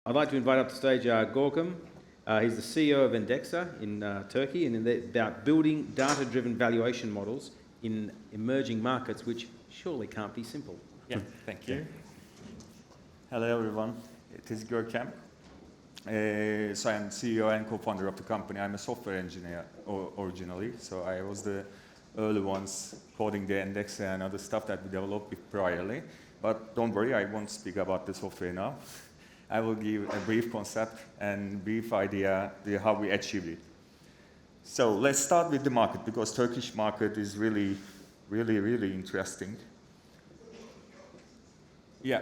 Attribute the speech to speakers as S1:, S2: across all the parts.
S1: I'd like to invite up to stage Gorkem. He's the CEO of Endeksa in Turkey, and about building data-driven valuation models in emerging markets, which surely can't be simple.
S2: Yeah, thank you. Hello, everyone. It is Gorkem. So I'm CEO and co-founder of the company. I'm a software engineer originally, so I was the early ones coding the Endeksa and other stuff that we developed priorly. But don't worry, I won't speak about the software now. I will give a brief concept and brief idea how we achieved it. So let's start with the market, because Turkish market is really interesting. Yeah,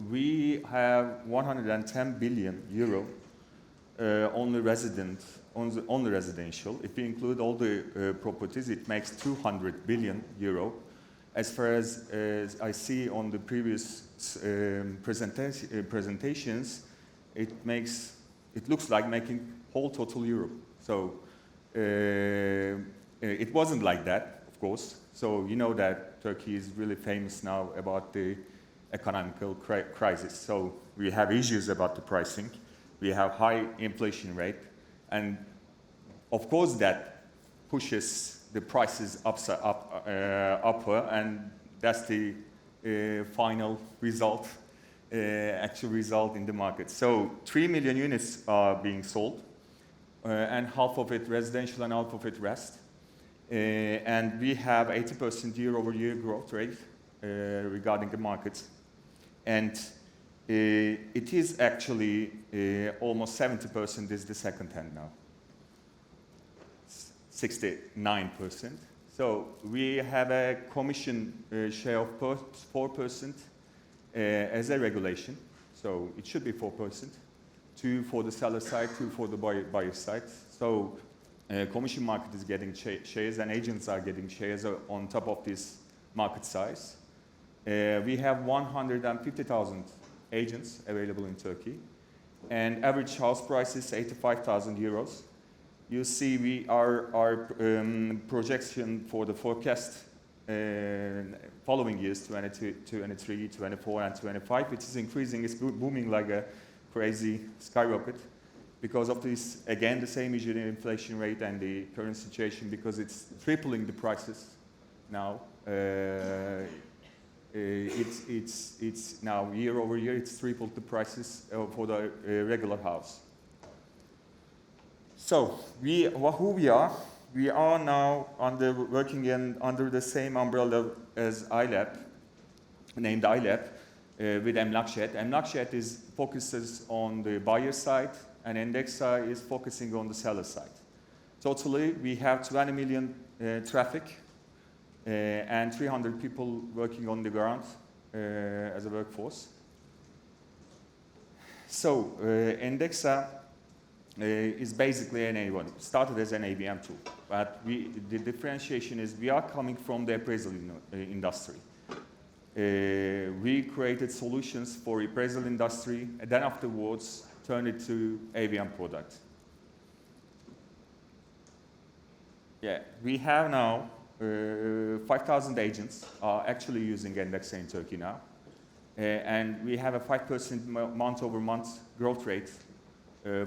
S2: we have 110 billion euro only residential. If we include all the properties, it makes 200 billion euro. As far as I see on the previous presentations, it looks like making whole total Europe. So it wasn't like that, of course. So you know that Turkey is really famous now about the economical crisis. So we have issues about the pricing. We have high inflation rate, and of course that pushes the prices upper, and that's the final result, actual result in the market. So 3 million units are being sold, and half of it residential and half of it rest. And we have 80% year-over-year growth rate regarding the markets. And it is actually almost 70% is the second hand now. 69%. So we have a commission share of 4% as a regulation. So it should be 4%. 2 for the seller side, 2 for the buyer side. So commission market is getting shares, and agents are getting shares on top of this market size. We have 150,000 agents available in Turkey, and average house price is 85,000 euros. You see, our projection for the forecast following years, 22, 23, 24, and 25, which is increasing, it's booming like a crazy skyrocket because of this, again, the same issue, the inflation rate and the current situation, because it's tripling the prices now. It's now year over year, it's tripled the prices for the regular house. So who we are now working under the same umbrella as iLab, named iLab, with Emlakjet. Emlakjet focuses on the buyer side, and Endeksa is focusing on the seller side. Totally, we have 20 million traffic and 300 people working on the ground as a workforce. So Endeksa is basically an A1. Started as an ABM tool, but the differentiation is we are coming from the appraisal industry. We created solutions for appraisal industry, and then afterwards turned it to ABM product. Yeah, we have now 5,000 agents are actually using Endeksa in Turkey now, and we have a 5% month-over-month growth rate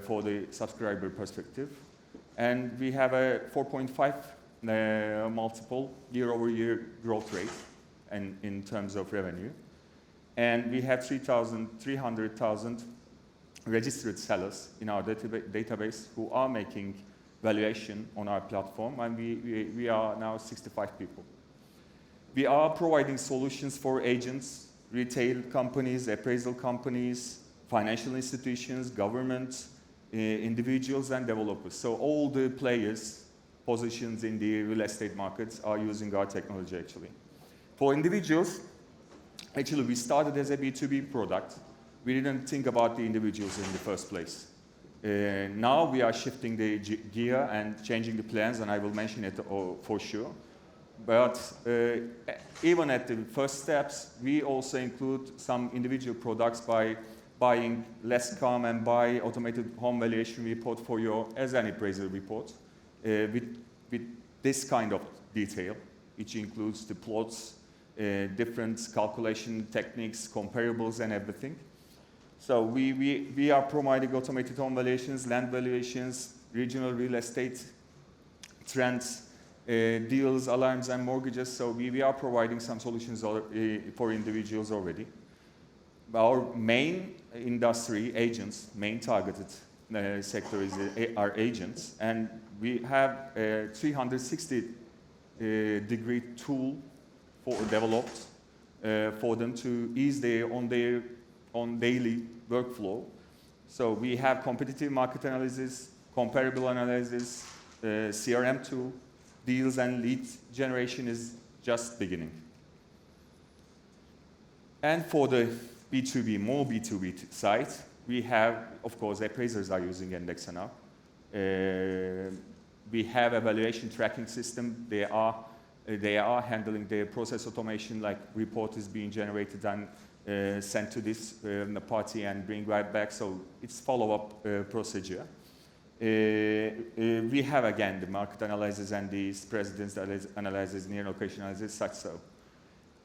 S2: for the subscriber perspective, and we have a 4.5 multiple year-over-year growth rate in terms of revenue, and we have 300,000 registered sellers in our database who are making valuation on our platform, and we are now 65 people. We are providing solutions for agents, retail companies, appraisal companies, financial institutions, government, individuals, and developers. So all the players, positions in the real estate markets are using our technology actually. For individuals, actually we started as a B2B product. We didn't think about the individuals in the first place. Now we are shifting the gear and changing the plans, and I will mention it for sure. But even at the first steps, we also include some individual products by buying less calm and buy automated home valuation report for your as an appraisal report with this kind of detail, which includes the plots, different calculation techniques, comparables, and everything. So we are providing automated home valuations, land valuations, regional real estate trends, deals, alarms, and mortgages. So we are providing some solutions for individuals already. Our main industry, agents, main targeted sector is our agents, and we have a 360-degree tool developed for them to ease their on daily workflow. So we have competitive market analysis, comparable analysis, CRM tool, deals and lead generation is just beginning. And for the B2B, more B2B side, we have, of course, appraisers are using Endeksa now. We have a valuation tracking system. They are handling their process automation, like report is being generated and sent to this party and bring right back. So it's follow-up procedure. We have again the market analysis and the precedence analysis, near location analysis, such so.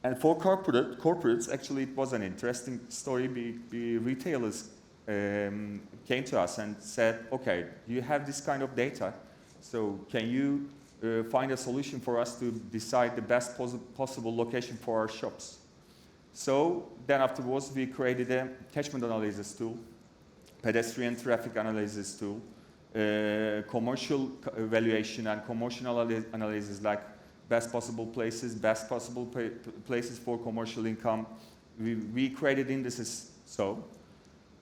S2: And for corporates, actually it was an interesting story. The retailers came to us and said, okay, you have this kind of data, so can you find a solution for us to decide the best possible location for our shops? So then afterwards we created a catchment analysis tool, pedestrian traffic analysis tool, commercial valuation and commercial analysis, like best possible places places for commercial income. We created indices, so.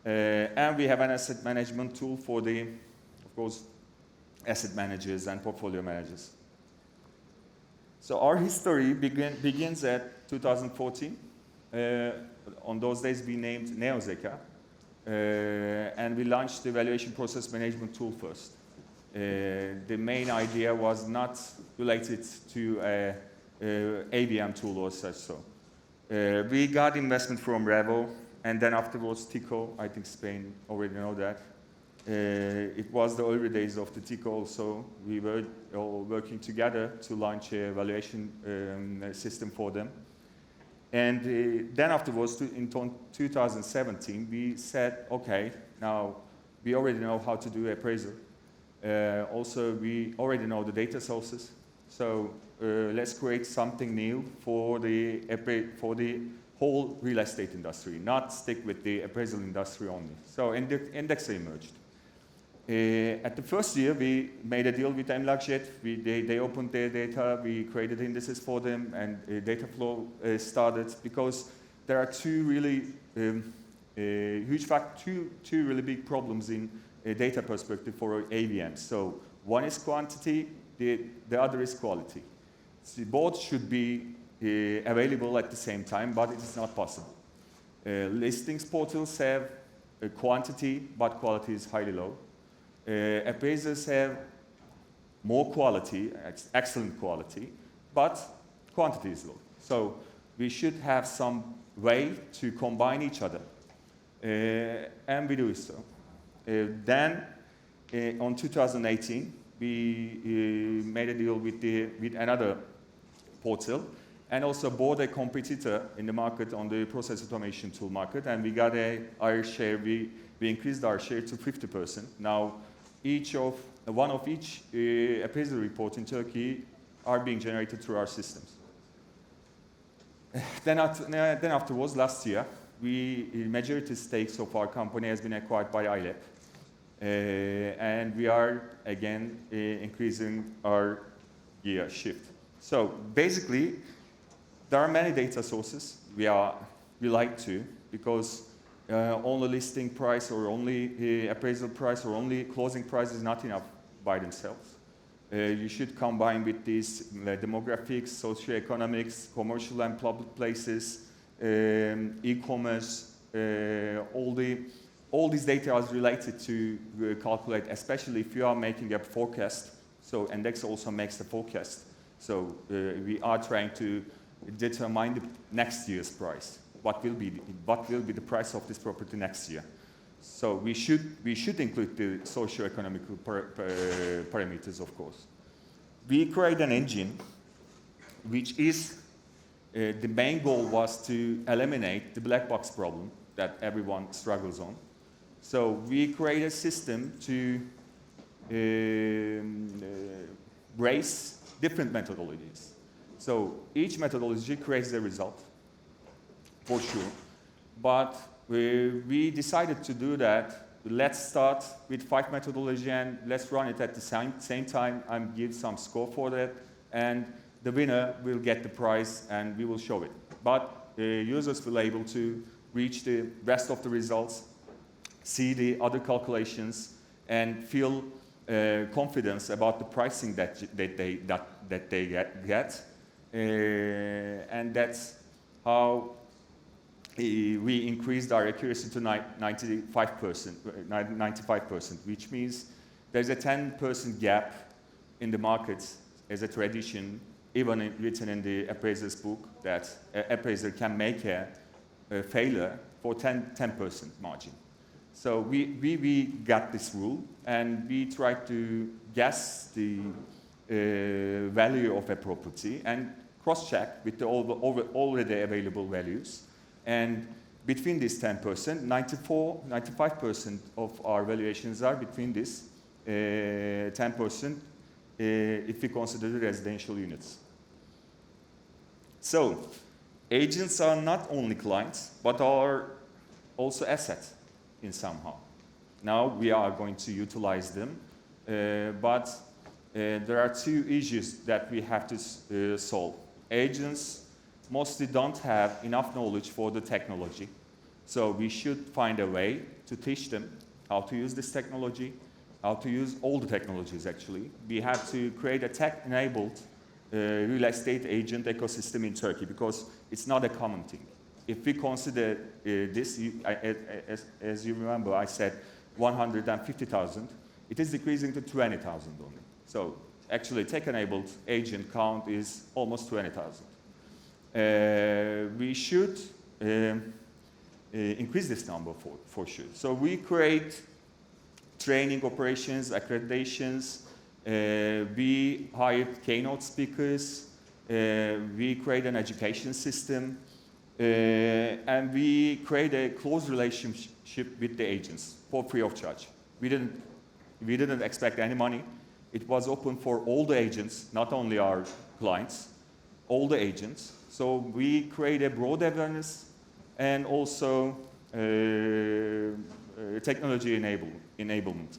S2: And we have an asset management tool for the, of course, asset managers and portfolio managers. So our history begins at 2014. On those days we named NeoZeka, and we launched the valuation process management tool first. The main idea was not related to ABM tool or such so. We got investment from Revo, and then afterwards Tico. I think Spain already know that. It was the early days of the Tico also. We were all working together to launch a valuation system for them. And then afterwards, in 2017, we said, okay, now we already know how to do appraisal. Also, we already know the data sources. So let's create something new for the whole real estate industry, not stick with the appraisal industry only. So Endeksa emerged. At the first year, we made a deal with Emlakjet. They opened their data, we created indices for them, and data flow started, because there are two really two really big problems in data perspective for AVMs. So one is quantity, the other is quality. So both should be available at the same time, but it is not possible. Listings portals have quantity, but quality is highly low. Appraisers have more quality, excellent quality, but quantity is low. So we should have some way to combine each other, and we do so. Then, on 2018, we made a deal with another portal, and also bought a competitor in the market on the process automation tool market, and we got our share. We increased our share to 50%. Now, one of each appraisal report in Turkey are being generated through our systems. Then afterwards, last year, majority stakes of our company has been acquired by ILEP. And we are, again, increasing our gear shift. So basically, there are many data sources we like to, because only listing price or only appraisal price or only closing price is not enough by themselves. You should combine with these demographics, socioeconomics, commercial and public places, e-commerce, all these data is related to calculate, especially if you are making a forecast. So Endeksa also makes the forecast. So we are trying to determine the next year's price. What will be the price of this property next year? So we should include the socioeconomic parameters, of course. We create an engine, which is the main goal was to eliminate the black box problem that everyone struggles on. So we create a system to brace different methodologies. So each methodology creates a result, for sure. But we decided to do that. Let's start with 5 methodology and let's run it at the same time and give some score for that. And the winner will get the prize and we will show it. But users will be able to reach the rest of the results, see the other calculations, and feel confidence about the pricing that they get. And that's how we increased our accuracy to 95%, which means there's a 10% gap in the markets as a tradition, even written in the appraiser's book, that an appraiser can make a failure for 10% margin. So we got this rule, and we tried to guess the value of a property and cross-check with the already available values. And between this 10%, 95% of our valuations are between this 10% if we consider the residential units. So, agents are not only clients, but are also assets in somehow. Now we are going to utilize them, but there are 2 issues that we have to solve. Agents mostly don't have enough knowledge for the technology. So we should find a way to teach them how to use this technology, how to use all the technologies actually. We have to create a tech-enabled real estate agent ecosystem in Turkey because it's not a common thing. If we consider this, as you remember, I said 150,000, it is decreasing to 20,000 only. So actually tech-enabled agent count is almost 20,000. We should increase this number for sure. So we create training operations, accreditations, we hired keynote speakers, we create an education system, and we create a close relationship with the agents for free of charge. We didn't expect any money. It was open for all the agents, not only our clients, all the agents. So we create a broad awareness and also technology enablement.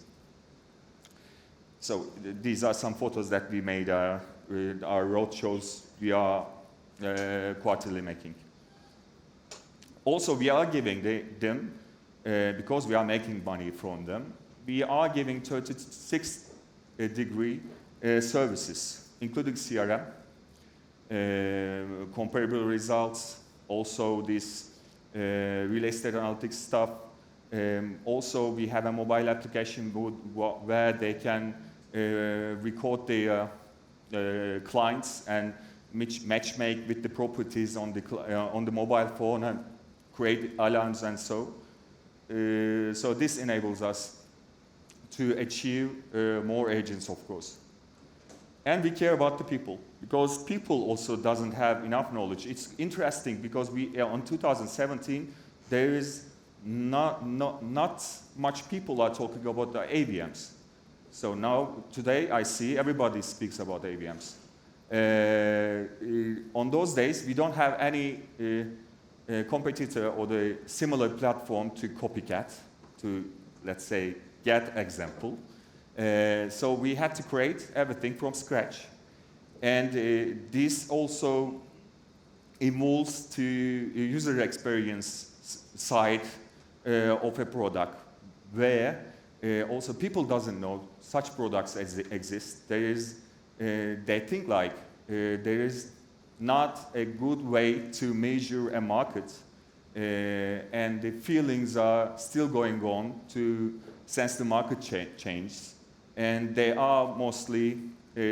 S2: So these are some photos that we made, our road shows we are quarterly making. Also, we are giving them, because we are making money from them, we are giving 36-degree services, including CRM, comparable results, also this real estate analytics stuff. Also, we have a mobile application where they can record their clients and match make with the properties on the mobile phone and create alarms and so. So this enables us to achieve more agents, of course. And we care about the people, because people also doesn't have enough knowledge. It's interesting because on 2017, there is not much people are talking about the AVMs. So now, today, I see everybody speaks about AVMs. On those days, we don't have any competitor or the similar platform to copycat, to, let's say, get example. So we had to create everything from scratch. And this also evolves to user experience side of a product, where also people doesn't know such products exist. They think like there is not a good way to measure a market, and the feelings are still going on to sense the market change, and they are mostly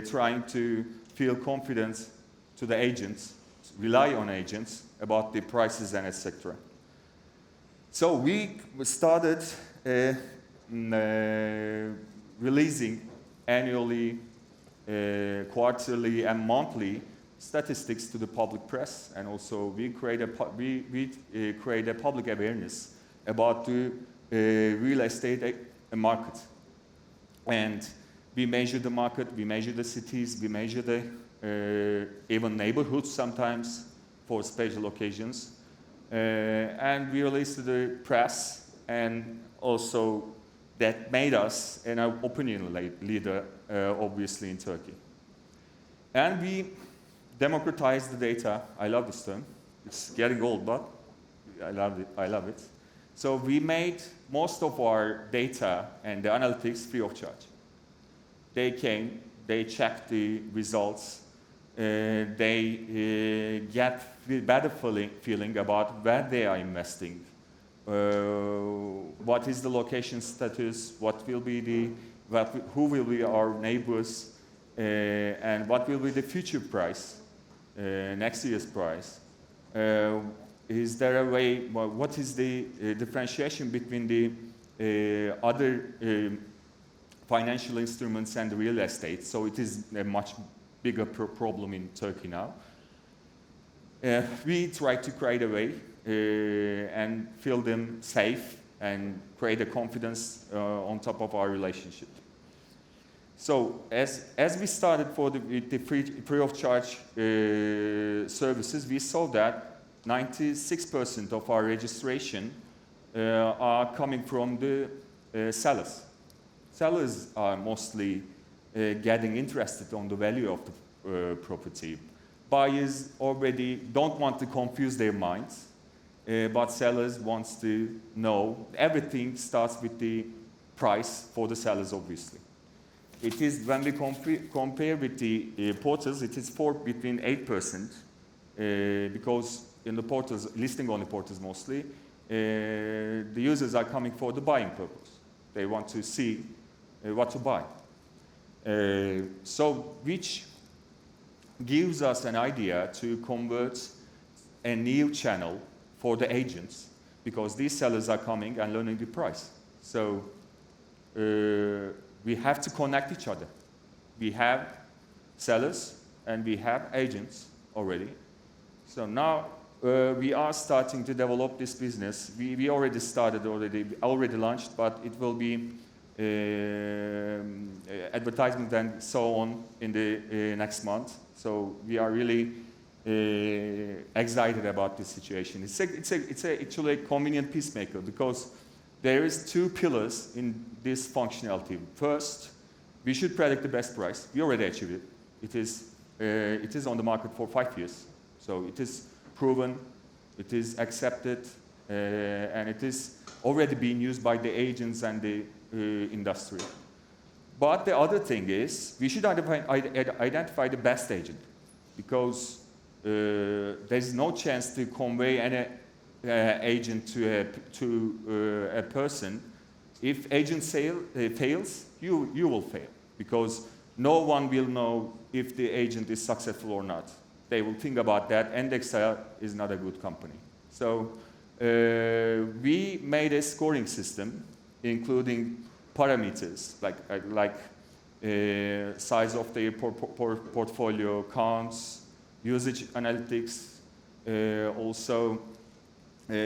S2: trying to feel confidence to the agents, rely on agents about the prices and etc. So we started releasing annually, quarterly, and monthly statistics to the public press, and also we create a public awareness about the real estate market. And we measure the market, we measure the cities, we measure the even neighborhoods sometimes for special occasions. And we released to the press, and also that made us an opinion leader, obviously, in Turkey. And we democratized the data. I love this term. It's getting old, but I love it. So we made most of our data and the analytics free of charge. They came, they checked the results, they get better feeling about where they are investing, what is the location status, who will be our neighbors, and what will be the future price, next year's price. Is there a way, what is the differentiation between the other financial instruments and the real estate? So it is a much bigger problem in Turkey now. We try to create a way and feel them safe and create a confidence on top of our relationship. So as we started for the free of charge services, we saw that 96% of our registration are coming from the sellers. Sellers are mostly getting interested on the value of the property. Buyers already don't want to confuse their minds, but sellers want to know. Everything starts with the price for the sellers, obviously. It is, when we compare with the portals, it is between 8%, because in the portals, listing only portals mostly, the users are coming for the buying purpose. They want to see what to buy. So which gives us an idea to convert a new channel for the agents, because these sellers are coming and learning the price. So we have to connect each other. We have sellers and we have agents already. So now we are starting to develop this business. We already started, already launched, but it will be advertisement and so on in the next month. So we are really excited about this situation. It's actually a convenient peacemaker, because there is two pillars in this functionality. First, we should predict the best price. We already achieved it. It is on the market for 5 years. So it is proven, it is accepted, and it is already being used by the agents and the industry. But the other thing is, we should identify the best agent, because there's no chance to convey any agent to a person. If agent fails, you will fail, because no one will know if the agent is successful or not. They will think about that. Endeksa is not a good company. So we made a scoring system, including parameters like size of their portfolio, counts, usage analytics, also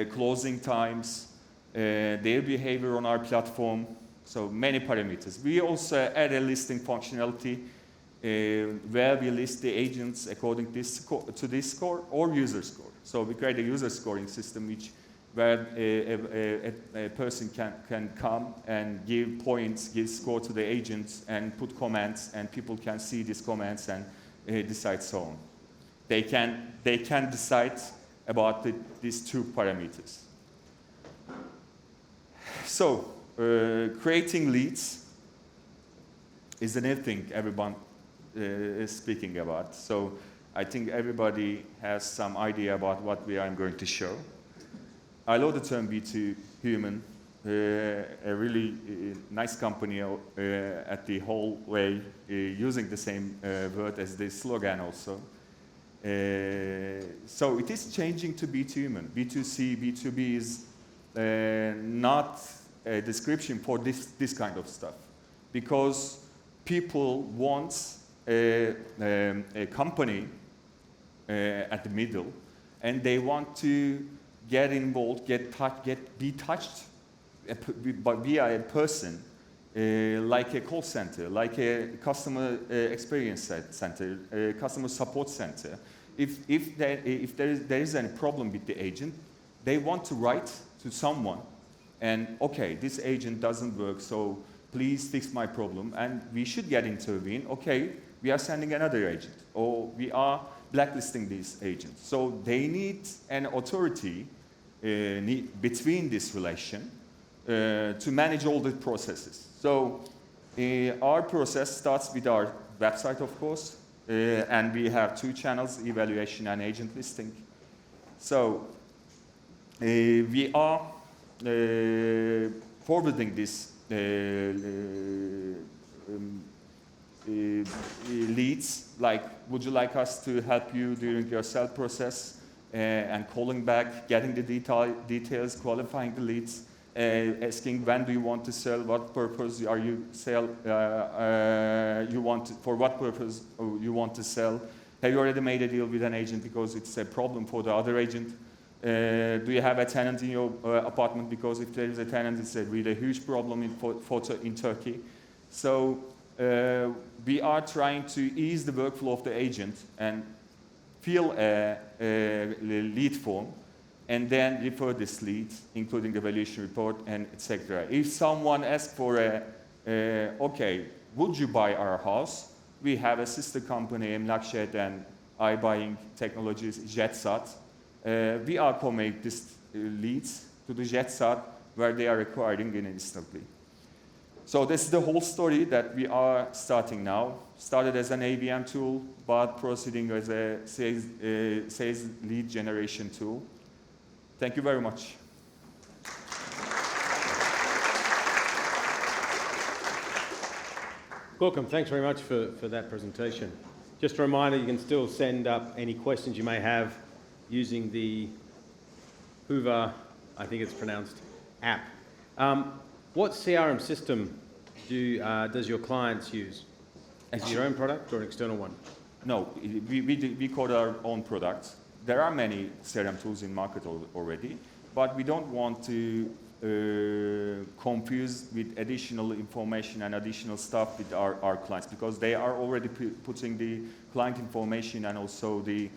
S2: closing times, their behavior on our platform. So many parameters. We also add a listing functionality where we list the agents according to this score or user score. So we create a user scoring system where a person can come and give points, give score to the agents and put comments, and people can see these comments and decide so on. They can decide about these two parameters. So creating leads is another thing everyone is speaking about. So I think everybody has some idea about what I'm going to show. I love the term B2 Human, a really nice company at the whole way, using the same word as the slogan also. So it is changing to B2 Human. B2C, B2B is not a description for this kind of stuff, because people want a company at the middle, and they want to get involved, be touched via a person, like a call center, like a customer experience center, a customer support center. If there is any problem with the agent, they want to write to someone, and okay, this agent doesn't work, so please fix my problem, and we should intervene. Okay, we are sending another agent, or we are blacklisting these agents. So they need an authority between this relation to manage all the processes. So our process starts with our website, of course, and we have two channels, evaluation and agent listing. So we are forwarding this leads, like, would you like us to help you during your sale process, and calling back, getting the details, qualifying the leads, asking when do you want to sell, what purpose are you sell, for what purpose you want to sell, have you already made a deal with an agent because it's a problem for the other agent, do you have a tenant in your apartment, because if there is a tenant, it's a really huge problem in Turkey. So we are trying to ease the workflow of the agent and fill a lead form, and then refer this lead, including the valuation report and etc. If someone asks for okay, would you buy our house? We have a sister company, Emlakshed and iBuying Technologies, JetSat. We are conveying these leads to the JetSat, where they are acquiring it instantly. So this is the whole story that we are starting now. Started as an ABM tool, but proceeding as a sales lead generation tool. Thank you very much.
S1: Gorkem, thanks very much for that presentation. Just a reminder, you can still send up any questions you may have using the Hoover, I think it's pronounced, app. What CRM system does your clients use? Is it your own product or an external one?
S2: No, we code our own products. There are many CRM tools in market already, but we don't want to confuse with additional information and additional stuff with our clients, because they are already putting the client information and also the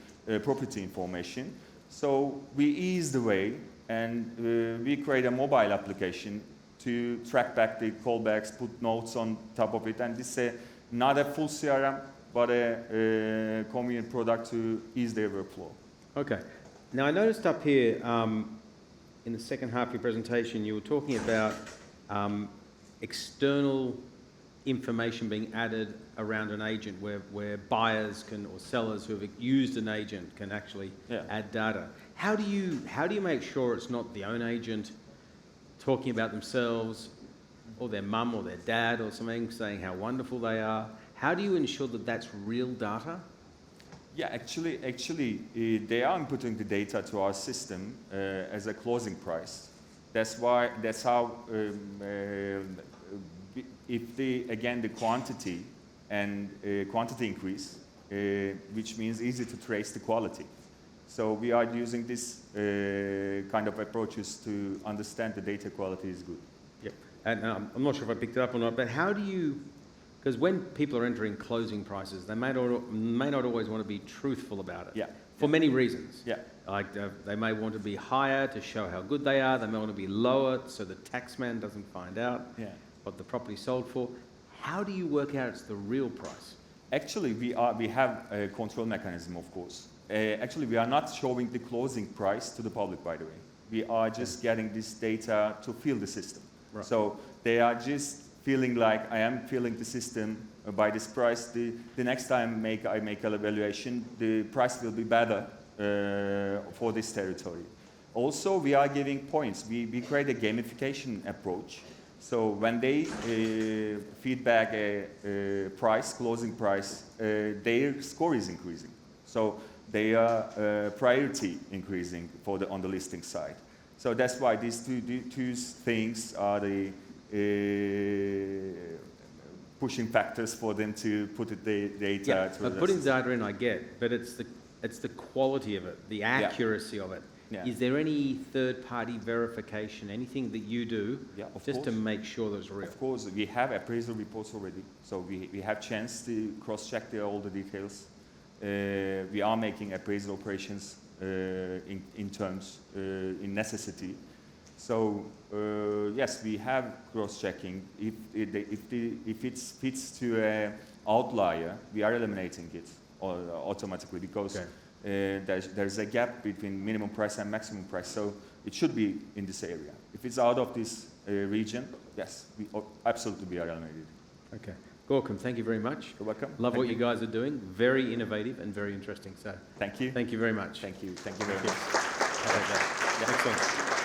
S2: property information. So we ease the way, and we create a mobile application to track back the callbacks, put notes on top of it, and this is not a full CRM, but a convenient product to ease their workflow.
S1: Okay. Now I noticed up here in the second half of your presentation, you were talking about external information being added around an agent, where buyers can, or sellers who have used an agent can actually add data. How do you make sure it's not the own agent talking about themselves, or their mum or their dad or something, saying how wonderful they are? How do you ensure that that's real data?
S2: Yeah, actually, they are inputting the data to our system as a closing price. That's how. If the quantity and quantity increase, which means easy to trace the quality. So we are using this kind of approaches to understand the data quality is good.
S1: Yeah, and I'm not sure if I picked it up or not, but how do you? Because when people are entering closing prices, they may not always want to be truthful about it.
S2: Yeah.
S1: For many reasons.
S2: Yeah.
S1: Like they may want to be higher to show how good they are. They may want to be lower so the taxman doesn't find out what the property sold for. How do you work out it's the real price?
S2: Actually, we have a control mechanism, of course. Actually, we are not showing the closing price to the public, by the way. We are just getting this data to fill the system. Right. So they are just feeling like I am filling the system by this price. The next time I make an evaluation, the price will be better for this territory. Also, we are giving points. We create a gamification approach. So when they feedback a price, closing price, their score is increasing. So they are priority increasing on the listing side. So that's why these two things are the pushing factors for them to put the data.
S1: Yeah, but putting data in I get, but it's the quality of it, the accuracy of it.
S2: Yeah.
S1: Is there any third-party verification, anything that you do
S2: Yeah, of
S1: just to
S2: course.
S1: make sure that it's real?
S2: Of course, we have appraisal reports already, so we have chance to cross-check all the details. We are making appraisal operations in terms, in necessity. So yes, we have cross-checking. If it fits to an outlier, we are eliminating it automatically because there's a gap between minimum price and maximum price. So it should be in this area. If it's out of this region, yes, absolutely we are eliminated.
S1: Okay. Gorkem, thank you very much.
S2: You're welcome.
S1: Love what you guys are doing. Very innovative and very interesting. So
S2: thank you.
S1: thank you very much.
S2: Thank you. Thank you very much.
S1: Okay. Excellent.